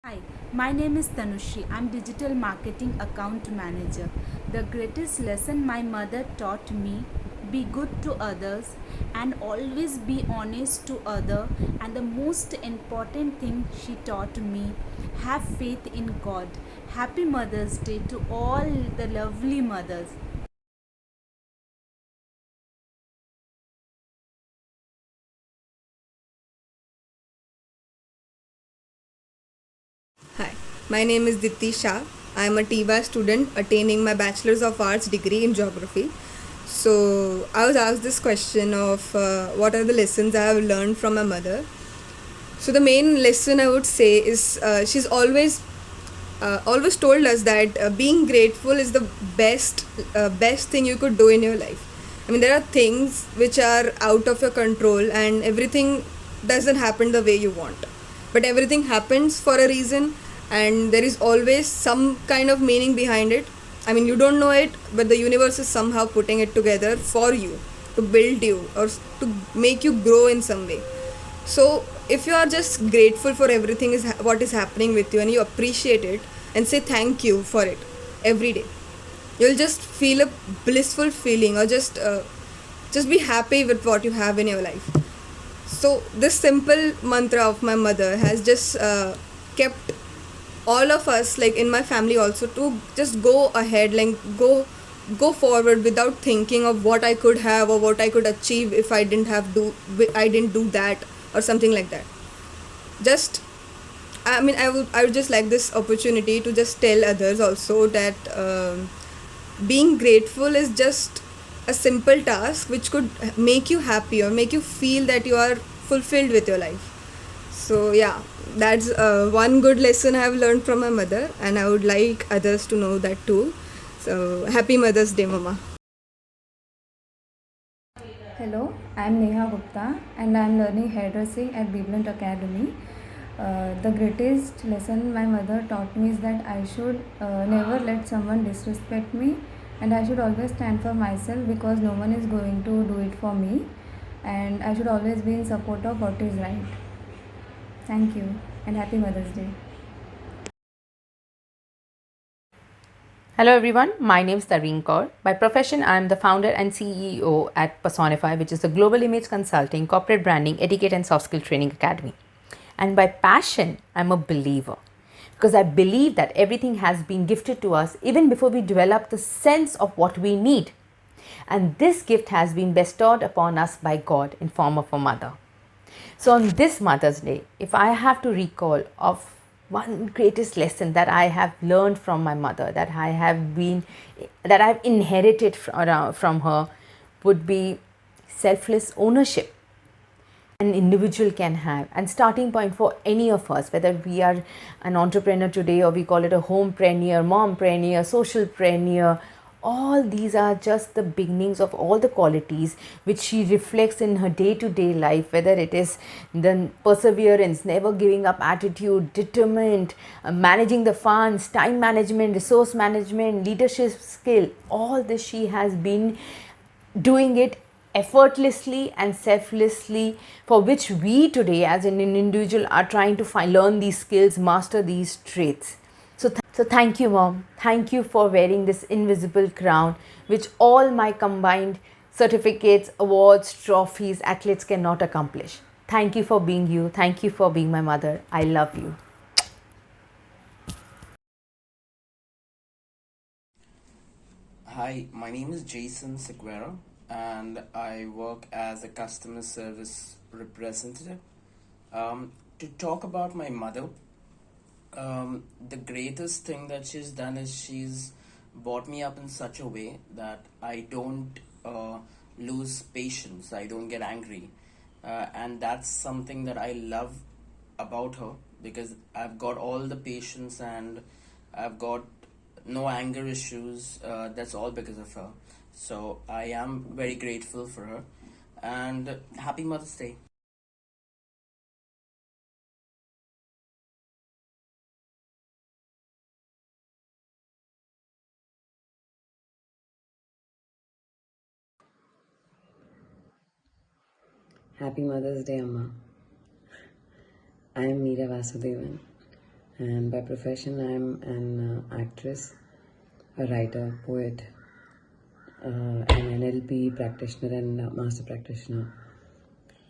Hi, my name is Tanushri. I'm digital marketing account manager. The greatest lesson my mother taught me, be good to others and always be honest to other, and the most important thing she taught me, have faith in God. Happy Mother's Day to all the lovely mothers. Hi, my name is Dipti Shah. I am a TBA student attaining my Bachelor's of Arts degree in Geography. So, I was asked this question of what are the lessons I have learned from my mother. So, the main lesson I would say is she's always told us that being grateful is the best thing you could do in your life. I mean, there are things which are out of your control, and everything doesn't happen the way you want. But everything happens for a reason, and there is always some kind of meaning behind it. I mean, you don't know it, but the universe is somehow putting it together for you to build you or to make you grow in some way. So if you are just grateful for everything is what is happening with you, and you appreciate it and say thank you for it every day, you'll just feel a blissful feeling, or just be happy with what you have in your life. So this simple mantra of my mother has just kept all of us, like in my family also, to just go ahead, like go forward without thinking of what I could have or what I could achieve if I didn't do that or something like that. Just I would just like this opportunity to just tell others also that being grateful is just a simple task which could make you happy or make you feel that you are fulfilled with your life. So yeah, that's one good lesson I have learned from my mother, and I would like others to know that too. So happy Mother's Day, Mama. Hello, I'm Neha Gupta and I'm learning hairdressing at Biblant Academy. The greatest lesson my mother taught me is that I should never let someone disrespect me, and I should always stand for myself because no one is going to do it for me, and I should always be in support of what is right. Thank you and happy Mother's Day. Hello everyone, my name is Tareen Kaur. By profession, I am the founder and CEO at Personify, which is a global image consulting, corporate branding, etiquette, and soft skill training academy. And by passion, I'm a believer because I believe that everything has been gifted to us even before we develop the sense of what we need. And this gift has been bestowed upon us by God in form of a mother. So on this Mother's Day, if I have to recall of one greatest lesson that I have learned from my mother, that I've inherited from her, would be selfless ownership an individual can have, and starting point for any of us, whether we are an entrepreneur today or we call it a homepreneur, mompreneur, socialpreneur. All these are just the beginnings of all the qualities which she reflects in her day-to-day life, whether it is the perseverance, never giving up attitude, determined, managing the funds, time management, resource management, leadership skill. All this she has been doing it effortlessly and selflessly, for which we today as an individual are trying to learn these skills, master these traits. So thank you, mom. Thank you for wearing this invisible crown which all my combined certificates, awards, trophies, athletes cannot accomplish. Thank you for being you. Thank you for being my mother. I love you. Hi, my name is Jason Seguera, and I work as a customer service representative. To talk about my mother, the greatest thing that she's done is she's brought me up in such a way that I don't lose patience, I don't get angry. And that's something that I love about her because I've got all the patience and I've got no anger issues. That's all because of her. So I am very grateful for her. And happy Mother's Day. Happy Mother's Day, Amma. I am Meera Vasudevan, And by profession, I'm an actress, a writer, poet, an NLP practitioner and master practitioner.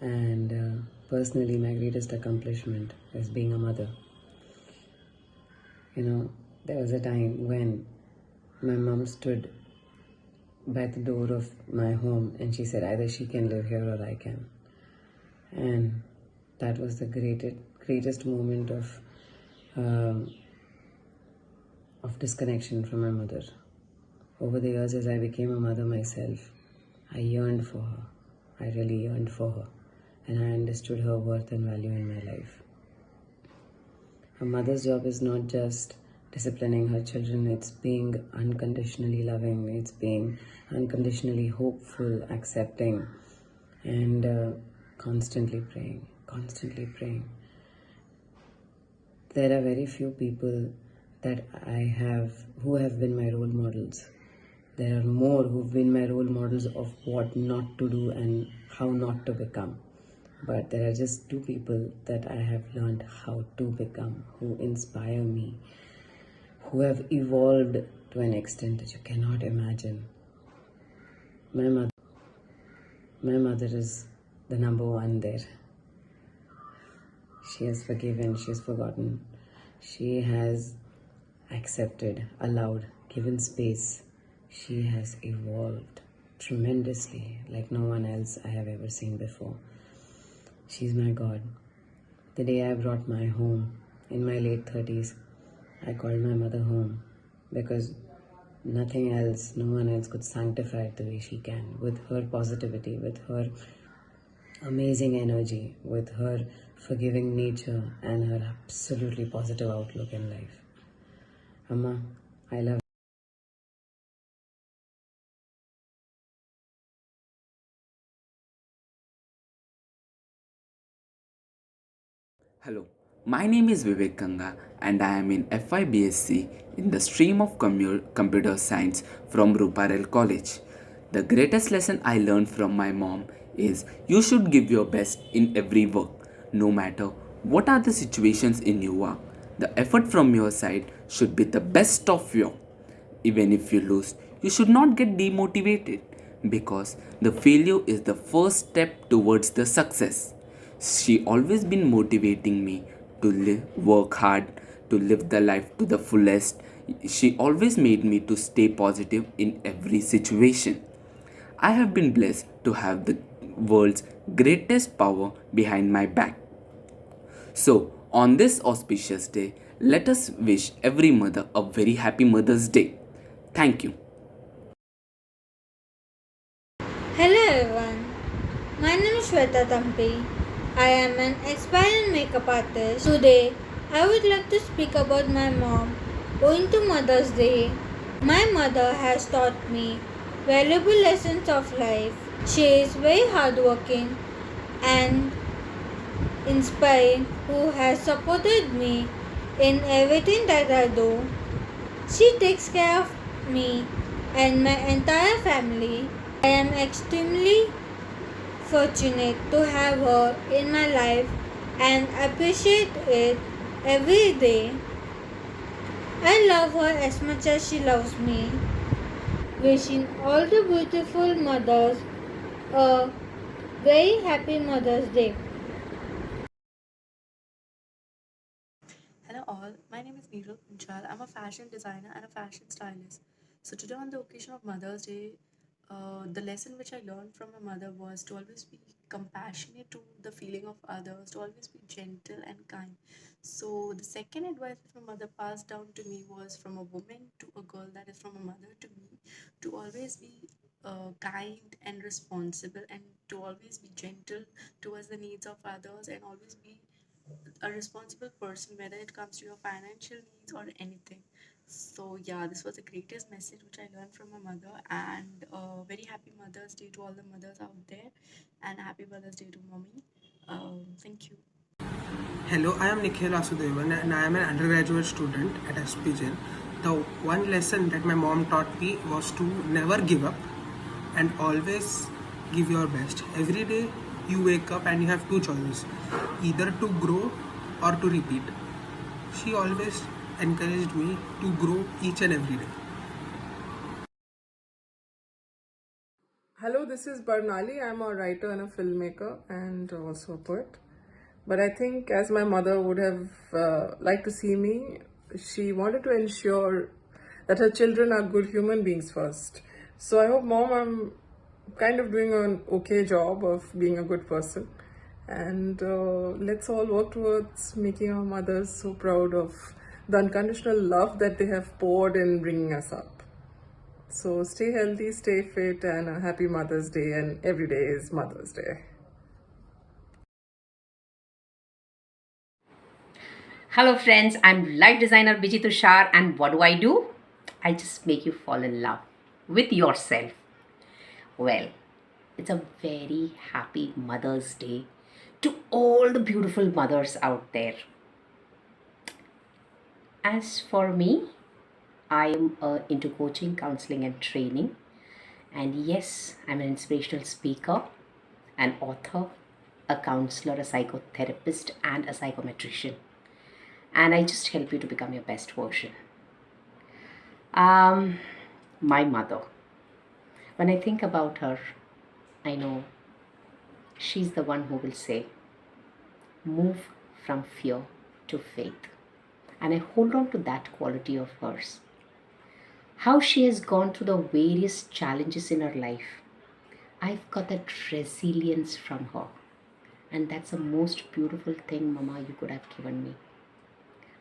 And personally, my greatest accomplishment is being a mother. You know, there was a time when my mom stood by the door of my home and she said, either she can live here or I can. And that was the greatest moment of disconnection from my mother. Over the years, as I became a mother myself, I yearned for her. I really yearned for her. And I understood her worth and value in my life. A mother's job is not just disciplining her children, it's being unconditionally loving, it's being unconditionally hopeful, accepting, and constantly praying, constantly praying. There are very few people that who have been my role models. There are more who've been my role models of what not to do and how not to become. But there are just two people that I have learned how to become, who inspire me, who have evolved to an extent that you cannot imagine. My mother is the number one there. She has forgiven, she has forgotten, she has accepted, allowed, given space. She has evolved tremendously like no one else I have ever seen before. She's my God. The day I brought my home in my late 30s, I called my mother home because nothing else, no one else could sanctify it the way she can, with her positivity, with her amazing energy, with her forgiving nature and her absolutely positive outlook in life. Amma, I love you. Hello, my name is Vivek Ganga and I am in FIBSc in the stream of Computer Science from Ruparel College. The greatest lesson I learned from my mom is you should give your best in every work, no matter what are the situations in your work. The effort from your side should be the best of you. Even if you lose, you should not get demotivated because the failure is the first step towards the success. She always been motivating me to work hard, to live the life to the fullest. She always made me to stay positive in every situation. I have been blessed to have the world's greatest power behind my back. So, on this auspicious day, let us wish every mother a very happy Mother's Day. Thank you. Hello everyone, my name is Shweta Tampi. I am an aspiring makeup artist. Today, I would like to speak about my mom. Owing to Mother's Day, my mother has taught me valuable lessons of life. She is very hardworking and inspiring, who has supported me in everything that I do. She takes care of me and my entire family. I am extremely fortunate to have her in my life and appreciate it every day. I love her as much as she loves me. Wishing all the beautiful mothers a very happy Mother's Day. Hello all, my name is Neerul Punchal. I'm a fashion designer and a fashion stylist. So today on the occasion of Mother's Day, the lesson which I learned from my mother was to always be compassionate to the feeling of others, to always be gentle and kind. So the second advice which my mother passed down to me was from a woman to a girl, that is from a mother to me, to always be kind and responsible and to always be gentle towards the needs of others and always be a responsible person, whether it comes to your financial needs or anything. So yeah, this was the greatest message which I learned from my mother, and very happy Mother's Day to all the mothers out there, and happy Mother's Day to mommy. Thank you. Hello, I am Nikhil Asudevan and I am an undergraduate student at SPJ. The one lesson that my mom taught me was to never give up and always give your best. Every day you wake up and you have two choices, either to grow or to repeat. she always encouraged me to grow each and every day. Hello, this is Barnali. I'm a writer and a filmmaker and also a poet. But I think, as my mother would have liked to see me, she wanted to ensure that her children are good human beings first. So I hope, Mom, I'm kind of doing an okay job of being a good person. And let's all work towards making our mothers so proud of the unconditional love that they have poured in bringing us up. So stay healthy, stay fit, and a happy Mother's Day, and every day is Mother's Day. Hello friends, I'm life designer Biji Tushar, and what do? I just make you fall in love with yourself. Well, it's a very happy Mother's Day to all the beautiful mothers out there. As for me, I am into coaching, counseling, and training. And yes, I'm an inspirational speaker, an author, a counselor, a psychotherapist, and a psychometrician. And I just help you to become your best version. My mother. When I think about her, I know she's the one who will say, move from fear to faith. And I hold on to that quality of hers. How she has gone through the various challenges in her life. I've got that resilience from her. And that's the most beautiful thing, Mama, you could have given me.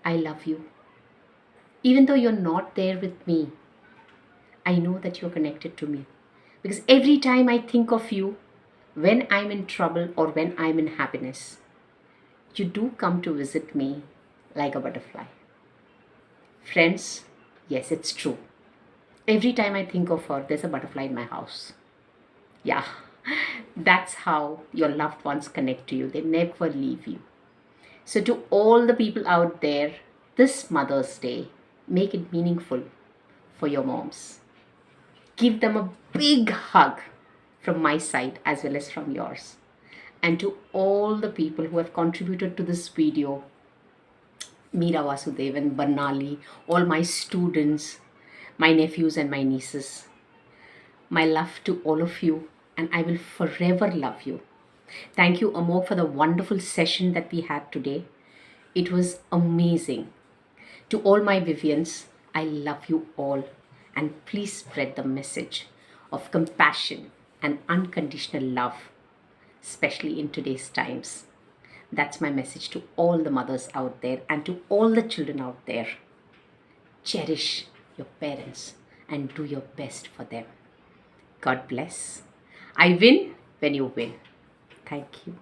I love you. Even though you're not there with me, I know that you're connected to me. Because every time I think of you, when I'm in trouble or when I'm in happiness, you do come to visit me like a butterfly. Friends, yes, it's true. Every time I think of her, there's a butterfly in my house. Yeah, that's how your loved ones connect to you. They never leave you. So to all the people out there, this Mother's Day, make it meaningful for your moms. Give them a big hug from my side as well as from yours. And to all the people who have contributed to this video, Meera Vasudevan, Barnali, all my students, my nephews and my nieces, my love to all of you, and I will forever love you. Thank you, Amok, for the wonderful session that we had today. It was amazing. To all my Vivians, I love you all, and please spread the message of compassion and unconditional love, especially in today's times. That's my message to all the mothers out there and to all the children out there. Cherish your parents and do your best for them. God bless. I win when you win. Thank you.